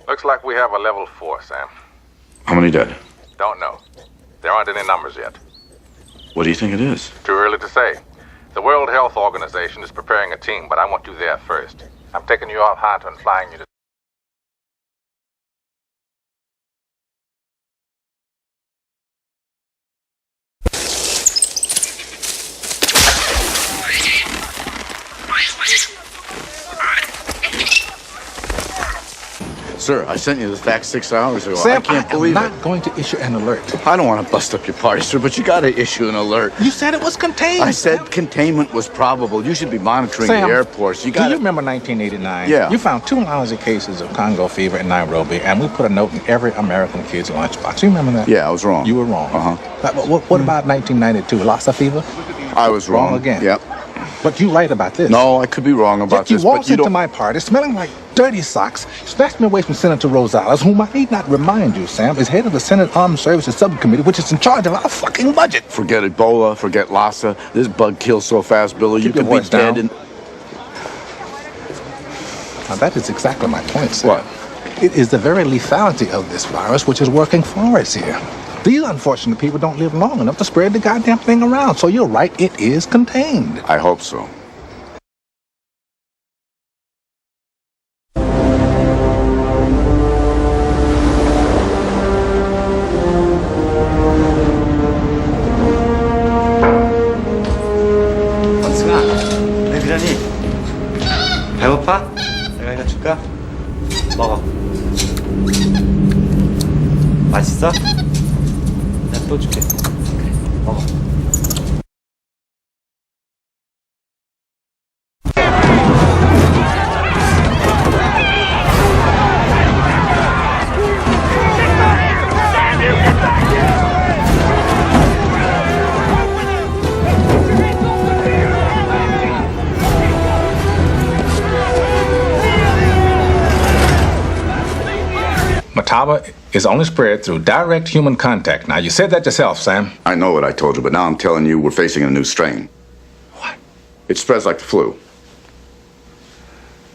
Looks like we have a level 4, Sam. How many dead? Don't know. There aren't any numbers yet. What do you think it is? Too early to say. The World Health Organization is preparing a team, but I want you there first. I'm taking you off Hunter and flying you to... Sir, I sent you the fax 6 hours ago. Sam, I can't believe I'm not going to issue an alert. I don't want to bust up your party, sir, but you got to issue an alert. You said it was contained. I said containment was probable. You should be monitoring Sam, the airports. You do got you remember 1989? Yeah. You found 2 lousy cases of Congo fever in Nairobi, and we put a note in every American kid's lunchbox. You remember that? Yeah, I was wrong. You were wrong. Uh-huh. What about 1992? Lassa fever? I was wrong. Wrong again. Yep. But you right about this. No, I could be wrong about Yet you this, walked but you into don't... my party smelling like dirty socks, snatched me away from Senator Rosales, whom I need not remind you, Sam, is head of the Senate Armed Services Subcommittee, which is in charge of our fucking budget. Forget Ebola, forget Lassa. This bug kills so fast, Billy, you Keep your could be voice down. dead in... Now, that is exactly my point, Sam. What? It is the very lethality of this virus which is working for us here. These unfortunate people don't live long enough to spread the goddamn thing around. So you're right, it is contained. I hope so. 원승아, 왜 그러니? 배고파? 내가 이거 줄까? 먹어. 맛있어? 내가 또 줄게. 그래, 먹어. Mataba is only spread through direct human contact. Now, you said that yourself, Sam. I know what I told you, but now I'm telling you we're facing a new strain. What? It spreads like the flu.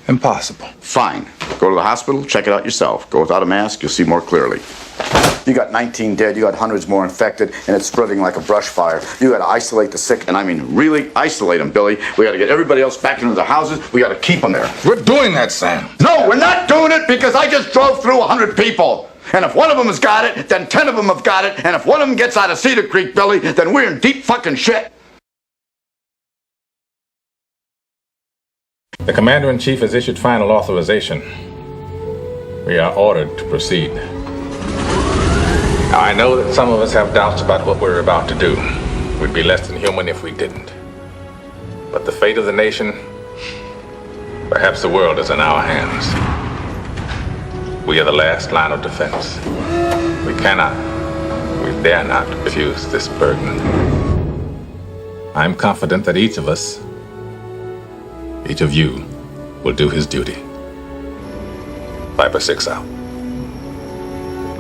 Impossible. Fine. Go to the hospital, check it out yourself. Go without a mask, you'll see more clearly. You got 19 dead, you got hundreds more infected, and it's spreading like a brush fire. You gotta isolate the sick, and I mean really isolate them, Billy. We gotta get everybody else back into the houses. We gotta keep them there. We're doing that, Sam. No, we're not doing it because I just drove through 100 people. And if one of them has got it, then 10 of them have got it. And if one of them gets out of Cedar Creek, Billy, then we're in deep fucking shit. The Commander-in-Chief has issued final authorization. We are ordered to proceed. Now, I know that some of us have doubts about what we're about to do. We'd be less than human if we didn't. But the fate of the nation, perhaps the world, is in our hands. We are the last line of defense. We dare not refuse this burden. I'm confident that each of us, each of you, will do his duty. Viper 6 out.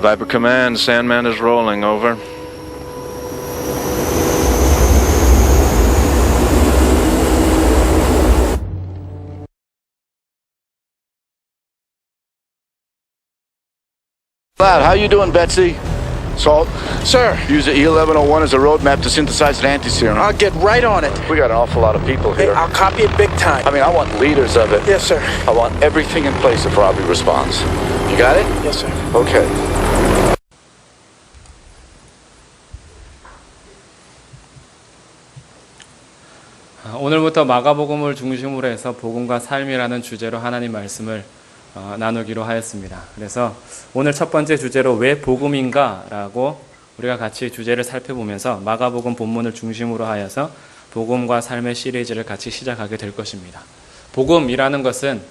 Viper Command, Sandman is rolling, over. Lad, how you doing, Betsy? Salt? Sir. Use the E1101 as a roadmap to synthesize an anti-serum. I'll get right on it. We got an awful lot of people Hey, here. I'll copy it big time. I mean, I want leaders of it. Yes, sir. I want everything in place if Robbie responds. You got it? Yes, sir. Okay. 오늘부터 마가복음을 중심으로 해서 복음과 삶이라는 주제로 하나님 말씀을 나누기로 하였습니다. 그래서 오늘 첫 번째 주제로 왜 복음인가라고 우리가 같이 주제를 살펴보면서 마가복음 본문을 중심으로 하여서 복음과 삶의 시리즈를 같이 시작하게 될 것입니다. 복음이라는 것은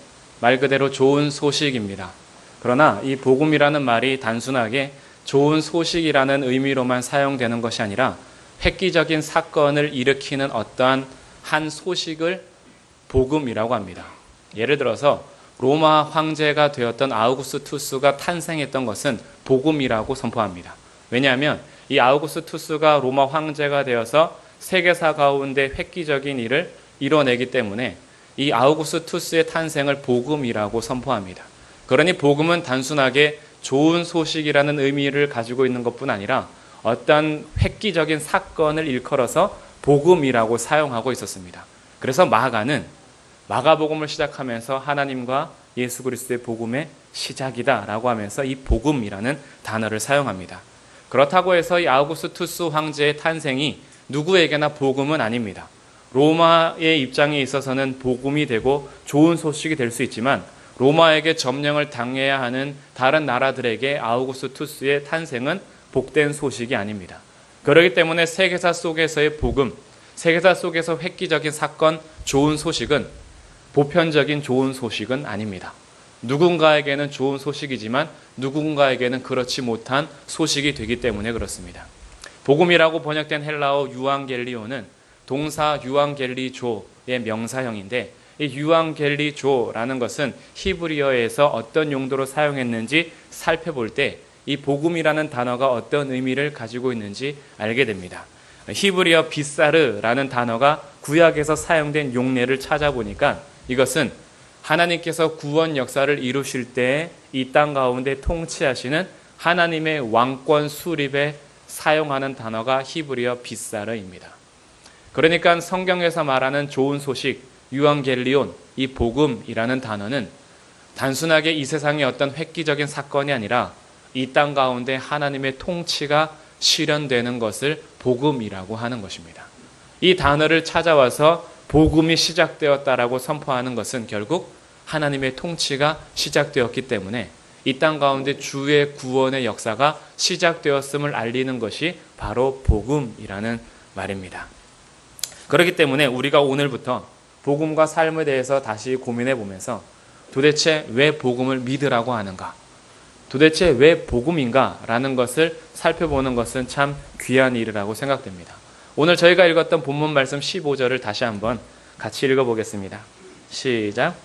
말 그대로 좋은 소식입니다. 그러나 이 복음이라는 말이 단순하게 좋은 소식이라는 의미로만 사용되는 것이 아니라 획기적인 사건을 일으키는 어떠한 한 소식을 복음이라고 합니다. 예를 들어서 로마 황제가 되었던 아우구스투스가 탄생했던 것은 복음이라고 선포합니다. 왜냐하면 이 아우구스투스가 로마 황제가 되어서 세계사 가운데 획기적인 일을 이뤄내기 때문에 이 아우구스투스의 탄생을 복음이라고 선포합니다. 그러니 복음은 단순하게 좋은 소식이라는 의미를 가지고 있는 것뿐 아니라 어떤 획기적인 사건을 일컬어서 복음이라고 사용하고 있었습니다. 그래서 마가는 마가복음을 시작하면서 하나님과 예수 그리스도의 복음의 시작이다라고 하면서 이 복음이라는 단어를 사용합니다. 그렇다고 해서 이 아우구스투스 황제의 탄생이 누구에게나 복음은 아닙니다. 로마의 입장에 있어서는 복음이 되고 좋은 소식이 될 수 있지만 로마에게 점령을 당해야 하는 다른 나라들에게 아우구스투스의 탄생은 복된 소식이 아닙니다. 그렇기 때문에 세계사 속에서의 복음, 세계사 속에서 획기적인 사건, 좋은 소식은 보편적인 좋은 소식은 아닙니다. 누군가에게는 좋은 소식이지만 누군가에게는 그렇지 못한 소식이 되기 때문에 그렇습니다. 복음이라고 번역된 헬라어 유앙겔리오는 동사 유앙겔리조의 명사형인데 이 유앙겔리조라는 것은 히브리어에서 어떤 용도로 사용했는지 살펴볼 때 이 복음이라는 단어가 어떤 의미를 가지고 있는지 알게 됩니다. 히브리어 비사르라는 단어가 구약에서 사용된 용례를 찾아보니까 이것은 하나님께서 구원 역사를 이루실 때 이 땅 가운데 통치하시는 하나님의 왕권 수립에 사용하는 단어가 히브리어 비사르입니다. 그러니까 성경에서 말하는 좋은 소식, 유앙겔리온, 이 복음이라는 단어는 단순하게 이 세상의 어떤 획기적인 사건이 아니라 이 땅 가운데 하나님의 통치가 실현되는 것을 복음이라고 하는 것입니다. 이 단어를 찾아와서 복음이 시작되었다라고 선포하는 것은 결국 하나님의 통치가 시작되었기 때문에 이 땅 가운데 주의 구원의 역사가 시작되었음을 알리는 것이 바로 복음이라는 말입니다. 그렇기 때문에 우리가 오늘부터 복음과 삶에 대해서 다시 고민해 보면서 도대체 왜 복음을 믿으라고 하는가? 도대체 왜 복음인가라는 것을 살펴보는 것은 참 귀한 일이라고 생각됩니다. 오늘 저희가 읽었던 본문 말씀 15절을 다시 한번 같이 읽어보겠습니다. 시작.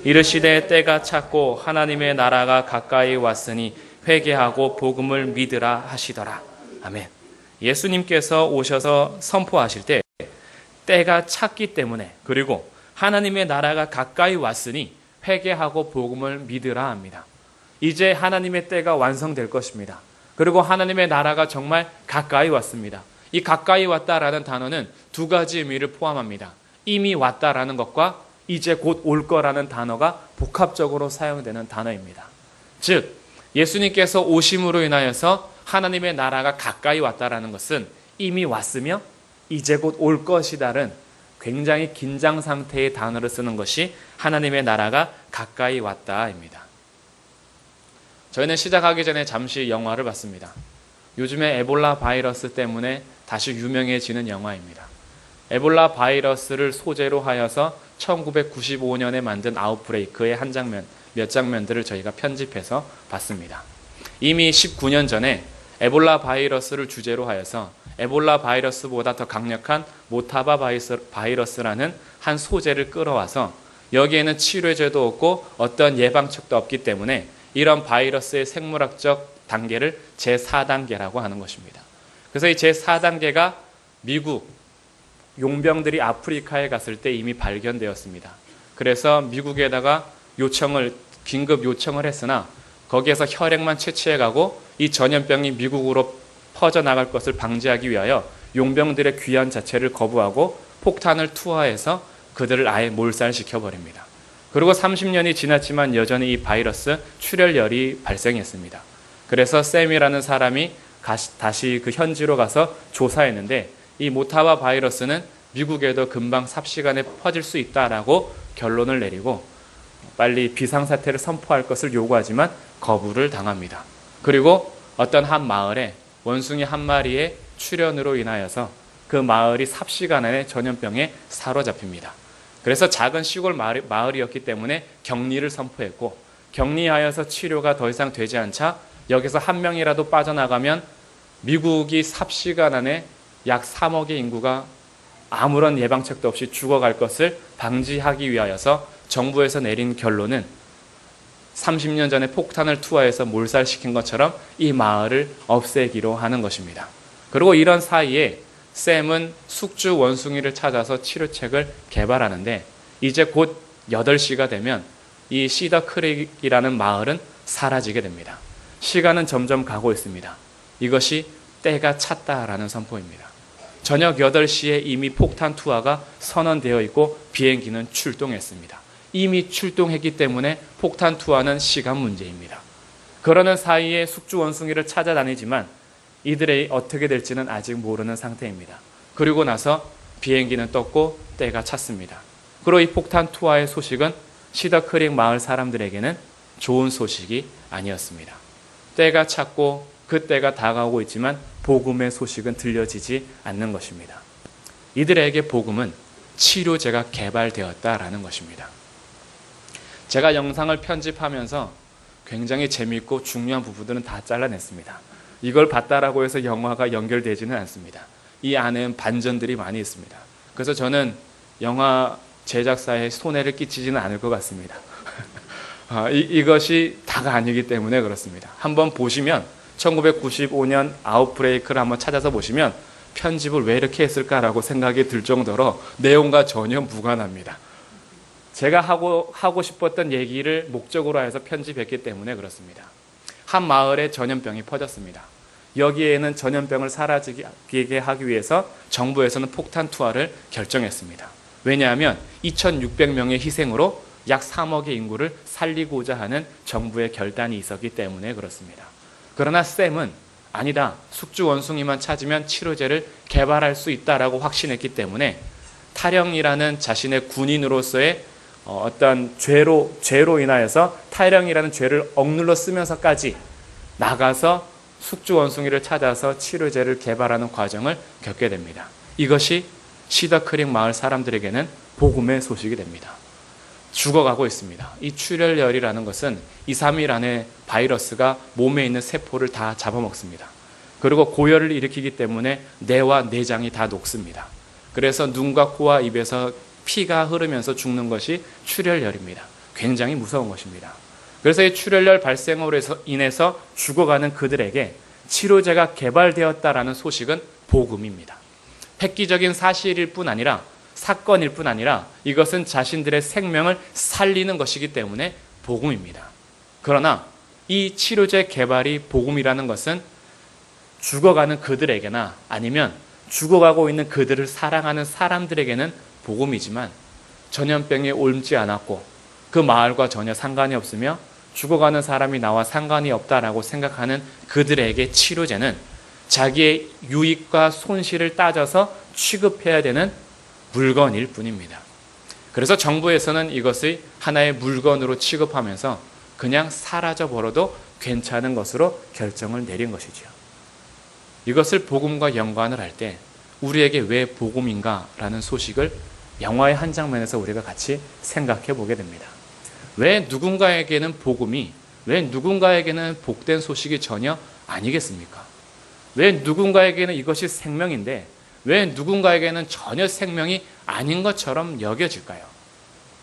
이르시되 때가 찼고 하나님의 나라가 가까이 왔으니 회개하고 복음을 믿으라 하시더라. 아멘. 예수님께서 오셔서 선포하실 때 때가 찼기 때문에 그리고 하나님의 나라가 가까이 왔으니 회개하고 복음을 믿으라 합니다. 이제 하나님의 때가 완성될 것입니다. 그리고 하나님의 나라가 정말 가까이 왔습니다. 이 가까이 왔다라는 단어는 두 가지 의미를 포함합니다. 이미 왔다라는 것과 이제 곧 올 거라는 단어가 복합적으로 사용되는 단어입니다. 즉 예수님께서 오심으로 인하여서 하나님의 나라가 가까이 왔다라는 것은 이미 왔으며 이제 곧 올 것이다는 굉장히 긴장 상태의 단어를 쓰는 것이 하나님의 나라가 가까이 왔다입니다. 저희는 시작하기 전에 잠시 영화를 봤습니다. 요즘에 에볼라 바이러스 때문에 다시 유명해지는 영화입니다. 에볼라 바이러스를 소재로 하여서 1995년에 만든 아웃브레이크의 한 장면, 몇 장면들을 저희가 편집해서 봤습니다. 이미 19년 전에 에볼라 바이러스를 주제로 하여서 에볼라 바이러스보다 더 강력한 모타바 바이러스라는 한 소재를 끌어와서 여기에는 치료제도 없고 어떤 예방책도 없기 때문에 이런 바이러스의 생물학적 단계를 제4단계라고 하는 것입니다. 그래서 이 제4단계가 미국 용병들이 아프리카에 갔을 때 이미 발견되었습니다. 그래서 미국에다가 긴급 요청을 했으나 거기에서 혈액만 채취해가고 이 전염병이 미국으로 퍼져나갈 것을 방지하기 위하여 용병들의 귀환 자체를 거부하고 폭탄을 투하해서 그들을 아예 몰살시켜버립니다. 그리고 30년이 지났지만 여전히 이 바이러스 출혈열이 발생했습니다. 그래서 샘이라는 사람이 다시 그 현지로 가서 조사했는데 이 모타바 바이러스는 미국에도 금방 삽시간에 퍼질 수 있다라고 결론을 내리고 빨리 비상사태를 선포할 것을 요구하지만 거부를 당합니다. 그리고 어떤 한 마을에 원숭이 한 마리의 출현으로 인하여서 그 마을이 삽시간 안에 전염병에 사로잡힙니다. 그래서 작은 시골 마을이었기 때문에 격리를 선포했고 격리하여서 치료가 더 이상 되지 않자 여기서 한 명이라도 빠져나가면 미국이 삽시간 안에 약 3억의 인구가 아무런 예방책도 없이 죽어갈 것을 방지하기 위하여서 정부에서 내린 결론은 30년 전에 폭탄을 투하해서 몰살시킨 것처럼 이 마을을 없애기로 하는 것입니다. 그리고 이런 사이에 샘은 숙주 원숭이를 찾아서 치료책을 개발하는데 이제 곧 8시가 되면 이 시더 크릭이라는 마을은 사라지게 됩니다. 시간은 점점 가고 있습니다. 이것이 때가 찼다라는 선포입니다. 저녁 8시에 이미 폭탄 투하가 선언되어 있고 비행기는 출동했습니다. 이미 출동했기 때문에 폭탄 투하는 시간 문제입니다. 그러는 사이에 숙주 원숭이를 찾아다니지만 이들이 어떻게 될지는 아직 모르는 상태입니다. 그리고 나서 비행기는 떴고 때가 찼습니다. 그리고 이 폭탄 투하의 소식은 시더 크릭 마을 사람들에게는 좋은 소식이 아니었습니다. 때가 찼고 그 때가 다가오고 있지만 복음의 소식은 들려지지 않는 것입니다. 이들에게 복음은 치료제가 개발되었다라는 것입니다. 제가 영상을 편집하면서 굉장히 재미있고 중요한 부분들은 다 잘라냈습니다. 이걸 봤다라고 해서 영화가 연결되지는 않습니다. 이 안에는 반전들이 많이 있습니다. 그래서 저는 영화 제작사에 손해를 끼치지는 않을 것 같습니다. 이것이 다가 아니기 때문에 그렇습니다. 한번 보시면 1995년 아웃브레이크를 한번 찾아서 보시면 편집을 왜 이렇게 했을까라고 생각이 들 정도로 내용과 전혀 무관합니다. 제가 하고 싶었던 얘기를 목적으로 해서 편집했기 때문에 그렇습니다. 한 마을에 전염병이 퍼졌습니다. 여기에는 전염병을 사라지게 하기 위해서 정부에서는 폭탄 투하를 결정했습니다. 왜냐하면 2,600명의 희생으로 약 3억의 인구를 살리고자 하는 정부의 결단이 있었기 때문에 그렇습니다. 그러나 샘은 아니다. 숙주 원숭이만 찾으면 치료제를 개발할 수 있다라고 확신했기 때문에 타령이라는 자신의 군인으로서의 어떤 죄로 인하여서 타령이라는 죄를 억눌러 쓰면서까지 나가서 숙주 원숭이를 찾아서 치료제를 개발하는 과정을 겪게 됩니다. 이것이 시더 크릭 마을 사람들에게는 복음의 소식이 됩니다. 죽어가고 있습니다. 이 출혈열이라는 것은 2, 3일 안에 바이러스가 몸에 있는 세포를 다 잡아먹습니다. 그리고 고열을 일으키기 때문에 뇌와 내장이 다 녹습니다. 그래서 눈과 코와 입에서 피가 흐르면서 죽는 것이 출혈열입니다. 굉장히 무서운 것입니다. 그래서 이 출혈열 발생으로 인해서 죽어가는 그들에게 치료제가 개발되었다라는 소식은 복음입니다. 획기적인 사실일 뿐 아니라 사건일 뿐 아니라 이것은 자신들의 생명을 살리는 것이기 때문에 복음입니다. 그러나 이 치료제 개발이 복음이라는 것은 죽어가는 그들에게나 아니면 죽어가고 있는 그들을 사랑하는 사람들에게는 복음이지만 전염병이 옮지 않았고 그 마을과 전혀 상관이 없으며 죽어가는 사람이 나와 상관이 없다라고 생각하는 그들에게 치료제는 자기의 유익과 손실을 따져서 취급해야 되는 물건일 뿐입니다. 그래서 정부에서는 이것을 하나의 물건으로 취급하면서 그냥 사라져 버려도 괜찮은 것으로 결정을 내린 것이죠. 이것을 복음과 연관을 할 때 우리에게 왜 복음인가라는 소식을 영화의 한 장면에서 우리가 같이 생각해 보게 됩니다. 왜 누군가에게는 복음이, 왜 누군가에게는 복된 소식이 전혀 아니겠습니까? 왜 누군가에게는 이것이 생명인데 왜 누군가에게는 전혀 생명이 아닌 것처럼 여겨질까요?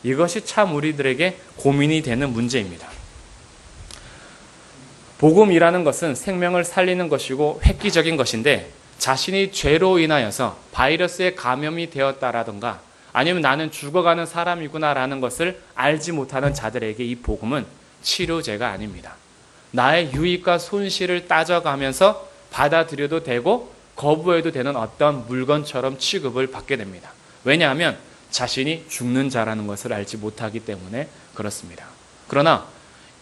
이것이 참 우리들에게 고민이 되는 문제입니다. 복음이라는 것은 생명을 살리는 것이고 획기적인 것인데 자신이 죄로 인하여서 바이러스에 감염이 되었다라든가 아니면 나는 죽어가는 사람이구나라는 것을 알지 못하는 자들에게 이 복음은 치료제가 아닙니다. 나의 유익과 손실을 따져가면서 받아들여도 되고 거부해도 되는 어떤 물건처럼 취급을 받게 됩니다. 왜냐하면 자신이 죽는 자라는 것을 알지 못하기 때문에 그렇습니다. 그러나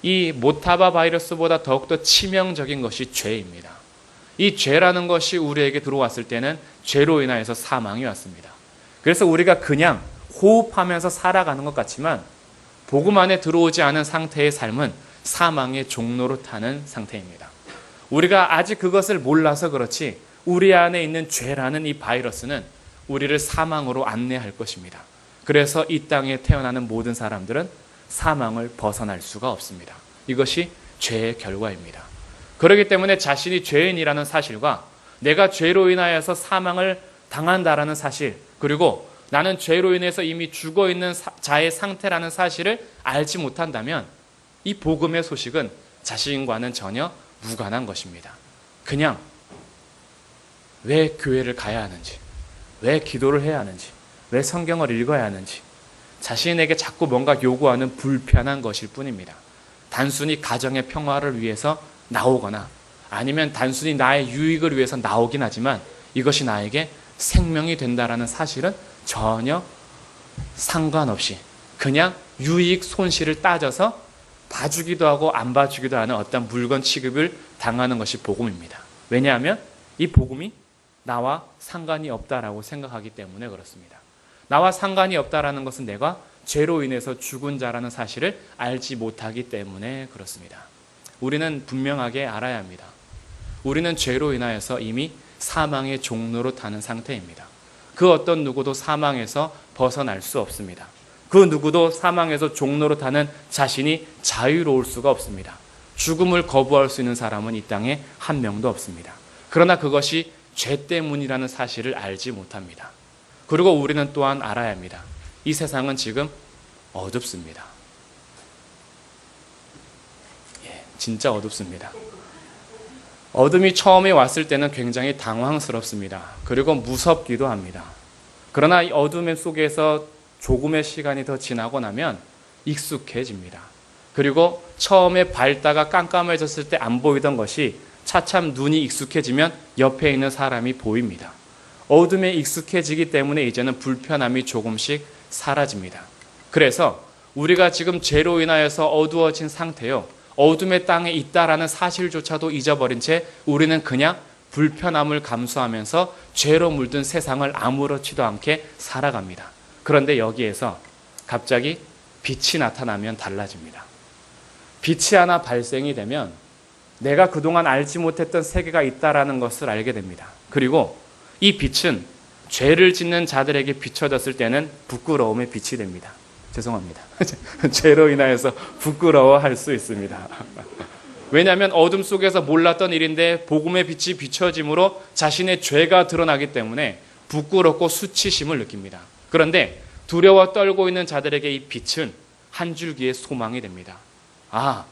이 모타바 바이러스보다 더욱더 치명적인 것이 죄입니다. 이 죄라는 것이 우리에게 들어왔을 때는 죄로 인하여서 사망이 왔습니다. 그래서 우리가 그냥 호흡하면서 살아가는 것 같지만 복음 안에 들어오지 않은 상태의 삶은 사망의 종로로 타는 상태입니다. 우리가 아직 그것을 몰라서 그렇지 우리 안에 있는 죄라는 이 바이러스는 우리를 사망으로 안내할 것입니다. 그래서 이 땅에 태어나는 모든 사람들은 사망을 벗어날 수가 없습니다. 이것이 죄의 결과입니다. 그렇기 때문에 자신이 죄인이라는 사실과 내가 죄로 인하여서 사망을 당한다라는 사실, 그리고 나는 죄로 인해서 이미 죽어있는 자의 상태라는 사실을 알지 못한다면 이 복음의 소식은 자신과는 전혀 무관한 것입니다. 그냥 왜 교회를 가야 하는지, 왜 기도를 해야 하는지, 왜 성경을 읽어야 하는지, 자신에게 자꾸 뭔가 요구하는 불편한 것일 뿐입니다. 단순히 가정의 평화를 위해서 나오거나 아니면 단순히 나의 유익을 위해서 나오긴 하지만 이것이 나에게 생명이 된다라는 사실은 전혀 상관없이 그냥 유익 손실을 따져서 봐주기도 하고 안 봐주기도 하는 어떤 물건 취급을 당하는 것이 복음입니다. 왜냐하면 이 복음이 나와 상관이 없다라고 생각하기 때문에 그렇습니다. 나와 상관이 없다라는 것은 내가 죄로 인해서 죽은 자라는 사실을 알지 못하기 때문에 그렇습니다. 우리는 분명하게 알아야 합니다. 우리는 죄로 인하여서 이미 사망의 종로로 타는 상태입니다. 그 어떤 누구도 사망에서 벗어날 수 없습니다. 그 누구도 사망에서 종로로 타는 자신이 자유로울 수가 없습니다. 죽음을 거부할 수 있는 사람은 이 땅에 한 명도 없습니다. 그러나 그것이 죄 때문이라는 사실을 알지 못합니다. 그리고 우리는 또한 알아야 합니다. 이 세상은 지금 어둡습니다. 진짜 어둡습니다. 어둠이 처음에 왔을 때는 굉장히 당황스럽습니다. 그리고 무섭기도 합니다. 그러나 이 어둠 속에서 조금의 시간이 더 지나고 나면 익숙해집니다. 그리고 처음에 밝다가 깜깜해졌을 때 안 보이던 것이 차츰 눈이 익숙해지면 옆에 있는 사람이 보입니다. 어둠에 익숙해지기 때문에 이제는 불편함이 조금씩 사라집니다. 그래서 우리가 지금 죄로 인하여서 어두워진 상태요, 어둠의 땅에 있다라는 사실조차도 잊어버린 채 우리는 그냥 불편함을 감수하면서 죄로 물든 세상을 아무렇지도 않게 살아갑니다. 그런데 여기에서 갑자기 빛이 나타나면 달라집니다. 빛이 하나 발생이 되면 내가 그동안 알지 못했던 세계가 있다라는 것을 알게 됩니다. 그리고 이 빛은 죄를 짓는 자들에게 비춰졌을 때는 부끄러움의 빛이 됩니다. 죄송합니다. 죄로 인하여서 부끄러워할 수 있습니다. 왜냐하면 어둠 속에서 몰랐던 일인데 복음의 빛이 비춰짐으로 자신의 죄가 드러나기 때문에 부끄럽고 수치심을 느낍니다. 그런데 두려워 떨고 있는 자들에게 이 빛은 한 줄기의 소망이 됩니다. 아,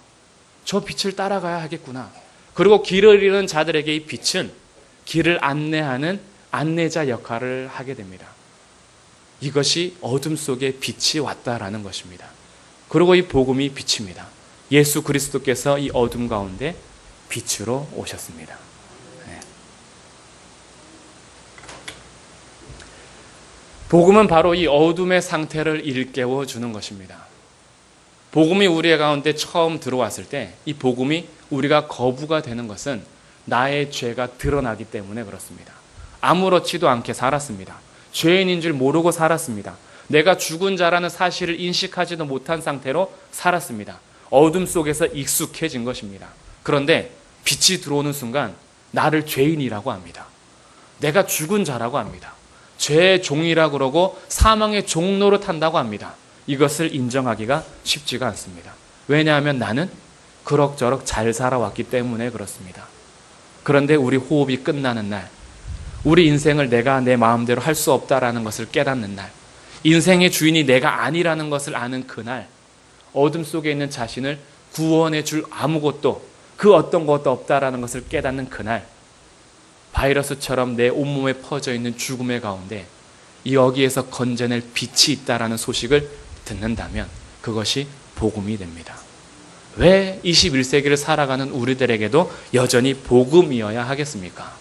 저 빛을 따라가야 하겠구나. 그리고 길을 잃은 자들에게 이 빛은 길을 안내하는 안내자 역할을 하게 됩니다. 이것이 어둠 속에 빛이 왔다라는 것입니다. 그리고 이 복음이 빛입니다. 예수 그리스도께서 이 어둠 가운데 빛으로 오셨습니다. 복음은 바로 이 어둠의 상태를 일깨워 주는 것입니다. 복음이 우리 가운데 처음 들어왔을 때 이 복음이 우리가 거부가 되는 것은 나의 죄가 드러나기 때문에 그렇습니다. 아무렇지도 않게 살았습니다. 죄인인 줄 모르고 살았습니다. 내가 죽은 자라는 사실을 인식하지도 못한 상태로 살았습니다. 어둠 속에서 익숙해진 것입니다. 그런데 빛이 들어오는 순간 나를 죄인이라고 합니다. 내가 죽은 자라고 합니다. 죄의 종이라고 그러고 사망의 종로로 탄다고 합니다. 이것을 인정하기가 쉽지가 않습니다. 왜냐하면 나는 그럭저럭 잘 살아왔기 때문에 그렇습니다. 그런데 우리 호흡이 끝나는 날, 우리 인생을 내가 내 마음대로 할 수 없다라는 것을 깨닫는 날, 인생의 주인이 내가 아니라는 것을 아는 그날, 어둠 속에 있는 자신을 구원해 줄 아무것도, 그 어떤 것도 없다라는 것을 깨닫는 그날, 바이러스처럼 내 온몸에 퍼져 있는 죽음의 가운데 여기에서 건져낼 빛이 있다라는 소식을 듣는다면 그것이 복음이 됩니다. 왜 21세기를 살아가는 우리들에게도 여전히 복음이어야 하겠습니까?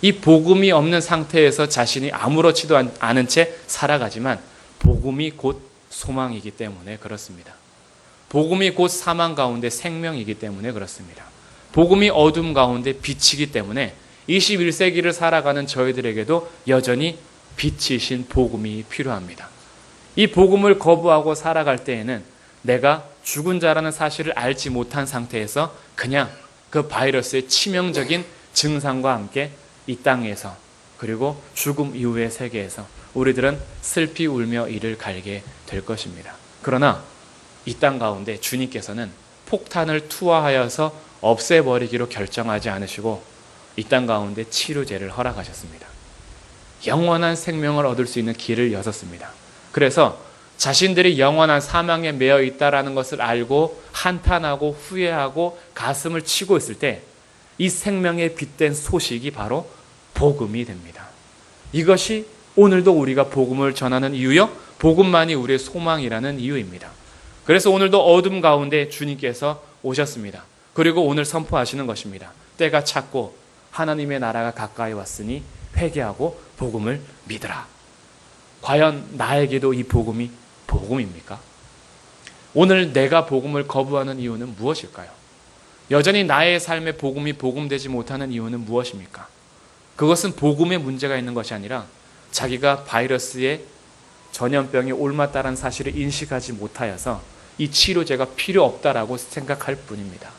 이 복음이 없는 상태에서 자신이 아무렇지도 않은 채 살아가지만 복음이 곧 소망이기 때문에 그렇습니다. 복음이 곧 사망 가운데 생명이기 때문에 그렇습니다. 복음이 어둠 가운데 빛이기 때문에 21세기를 살아가는 저희들에게도 여전히 빛이신 복음이 필요합니다. 이 복음을 거부하고 살아갈 때에는 내가 죽은 자라는 사실을 알지 못한 상태에서 그냥 그 바이러스의 치명적인 증상과 함께 이 땅에서 그리고 죽음 이후의 세계에서 우리들은 슬피 울며 이를 갈게 될 것입니다. 그러나 이 땅 가운데 주님께서는 폭탄을 투하하여서 없애버리기로 결정하지 않으시고 이 땅 가운데 치료제를 허락하셨습니다. 영원한 생명을 얻을 수 있는 길을 여셨습니다. 그래서 자신들이 영원한 사망에 매여 있다라는 것을 알고 한탄하고 후회하고 가슴을 치고 있을 때 이 생명에 빛된 소식이 바로 복음이 됩니다. 이것이 오늘도 우리가 복음을 전하는 이유요, 복음만이 우리의 소망이라는 이유입니다. 그래서 오늘도 어둠 가운데 주님께서 오셨습니다. 그리고 오늘 선포하시는 것입니다. 때가 찼고 하나님의 나라가 가까이 왔으니 회개하고 복음을 믿으라. 과연 나에게도 이 복음이 복음입니까? 오늘 내가 복음을 거부하는 이유는 무엇일까요? 여전히 나의 삶에 복음이 복음되지 못하는 이유는 무엇입니까? 그것은 복음에 문제가 있는 것이 아니라 자기가 바이러스의 전염병이 옮았다는 사실을 인식하지 못하여서 이 치료제가 필요 없다라고 생각할 뿐입니다.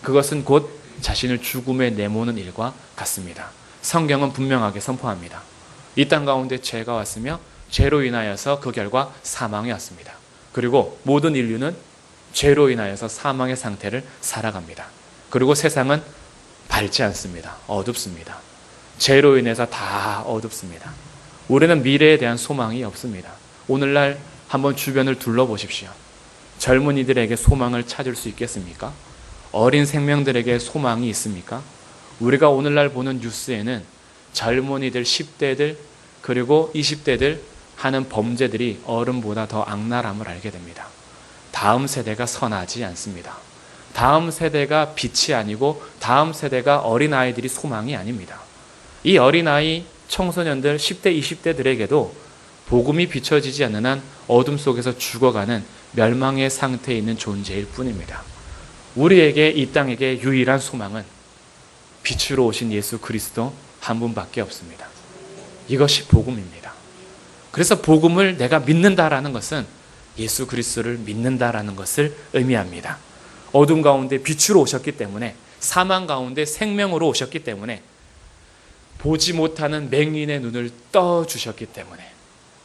그것은 곧 자신을 죽음에 내모는 일과 같습니다. 성경은 분명하게 선포합니다. 이 땅 가운데 죄가 왔으며 죄로 인하여서 그 결과 사망이 왔습니다. 그리고 모든 인류는 죄로 인하여서 사망의 상태를 살아갑니다. 그리고 세상은 밝지 않습니다. 어둡습니다. 죄로 인해서 다 어둡습니다. 우리는 미래에 대한 소망이 없습니다. 오늘날 한번 주변을 둘러보십시오. 젊은이들에게 소망을 찾을 수 있겠습니까? 어린 생명들에게 소망이 있습니까? 우리가 오늘날 보는 뉴스에는 젊은이들, 10대들, 그리고 20대들 하는 범죄들이 어른보다 더 악랄함을 알게 됩니다. 다음 세대가 선하지 않습니다. 다음 세대가 빛이 아니고 다음 세대가 어린아이들이 소망이 아닙니다. 이 어린아이, 청소년들, 10대, 20대들에게도 복음이 비춰지지 않는 한 어둠 속에서 죽어가는 멸망의 상태에 있는 존재일 뿐입니다. 우리에게 이 땅에게 유일한 소망은 빛으로 오신 예수 그리스도 한 분밖에 없습니다. 이것이 복음입니다. 그래서 복음을 내가 믿는다라는 것은 예수 그리스도를 믿는다라는 것을 의미합니다. 어둠 가운데 빛으로 오셨기 때문에, 사망 가운데 생명으로 오셨기 때문에, 보지 못하는 맹인의 눈을 떠주셨기 때문에,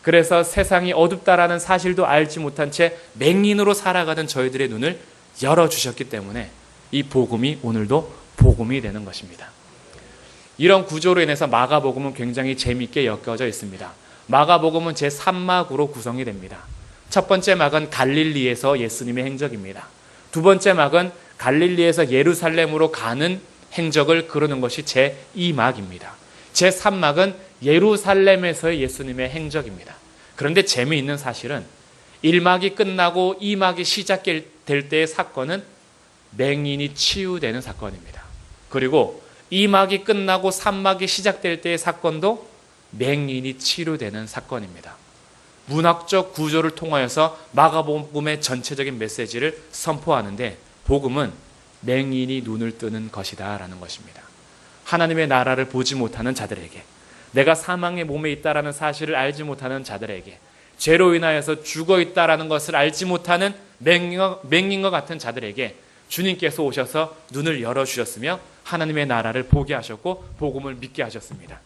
그래서 세상이 어둡다라는 사실도 알지 못한 채 맹인으로 살아가던 저희들의 눈을 열어주셨기 때문에 이 복음이 오늘도 복음이 되는 것입니다. 이런 구조로 인해서 마가복음은 굉장히 재미있게 엮여져 있습니다. 마가복음은 제3막으로 구성이 됩니다. 첫 번째 막은 갈릴리에서 예수님의 행적입니다. 두 번째 막은 갈릴리에서 예루살렘으로 가는 행적을 그르는 것이 제2막입니다. 제3막은 예루살렘에서의 예수님의 행적입니다. 그런데 재미있는 사실은 1막이 끝나고 2막이 시작될 때의 사건은 맹인이 치유되는 사건입니다. 그리고 2막이 끝나고 3막이 시작될 때의 사건도 맹인이 치료되는 사건입니다. 문학적 구조를 통하여서 마가복음의 전체적인 메시지를 선포하는데, 복음은 맹인이 눈을 뜨는 것이다 라는 것입니다. 하나님의 나라를 보지 못하는 자들에게, 내가 사망의 몸에 있다라는 사실을 알지 못하는 자들에게, 죄로 인하여서 죽어 있다라는 것을 알지 못하는 맹인과 같은 자들에게 주님께서 오셔서 눈을 열어주셨으며 하나님의 나라를 보게 하셨고 복음을 믿게 하셨습니다.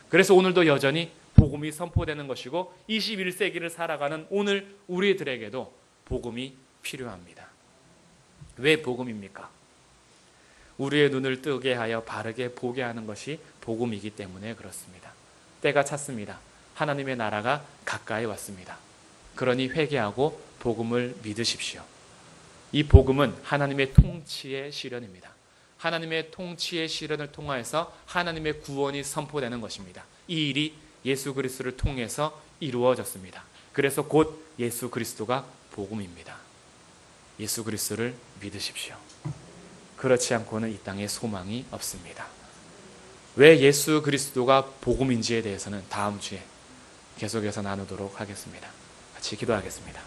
그래서 오늘도 여전히 복음이 선포되는 것이고 21세기를 살아가는 오늘 우리들에게도 복음이 필요합니다. 왜 복음입니까? 우리의 눈을 뜨게 하여 바르게 보게 하는 것이 복음이기 때문에 그렇습니다. 때가 찼습니다. 하나님의 나라가 가까이 왔습니다. 그러니 회개하고 복음을 믿으십시오. 이 복음은 하나님의 통치의 실현입니다. 하나님의 통치의 실현을 통하여서 하나님의 구원이 선포되는 것입니다. 이 일이 예수 그리스도를 통해서 이루어졌습니다. 그래서 곧 예수 그리스도가 복음입니다. 예수 그리스도를 믿으십시오. 그렇지 않고는 이 땅에 소망이 없습니다. 왜 예수 그리스도가 복음인지에 대해서는 다음 주에 계속해서 나누도록 하겠습니다. 같이 기도하겠습니다.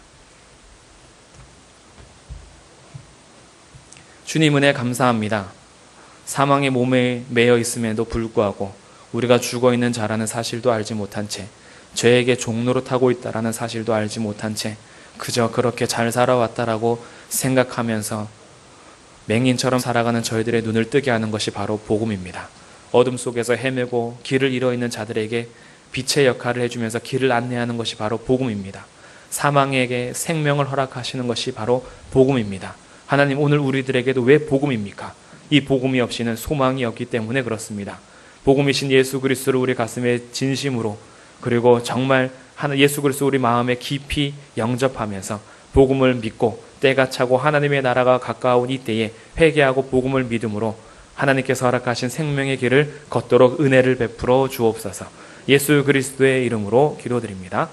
주님 은혜 감사합니다. 사망의 몸에 매여 있음에도 불구하고 우리가 죽어있는 자라는 사실도 알지 못한 채, 죄에게 종로로 타고 있다라는 사실도 알지 못한 채 그저 그렇게 잘 살아왔다라고 생각하면서 맹인처럼 살아가는 저희들의 눈을 뜨게 하는 것이 바로 복음입니다. 어둠 속에서 헤매고 길을 잃어 있는 자들에게 빛의 역할을 해주면서 길을 안내하는 것이 바로 복음입니다. 사망에게 생명을 허락하시는 것이 바로 복음입니다. 하나님, 오늘 우리들에게도 왜 복음입니까? 이 복음이 없이는 소망이 없기 때문에 그렇습니다. 복음이신 예수 그리스도를 우리 가슴에 진심으로, 그리고 정말 예수 그리스도 우리 마음에 깊이 영접하면서 복음을 믿고 때가 차고 하나님의 나라가 가까운 이때에 회개하고 복음을 믿음으로 하나님께서 허락하신 생명의 길을 걷도록 은혜를 베풀어 주옵소서. 예수 그리스도의 이름으로 기도드립니다.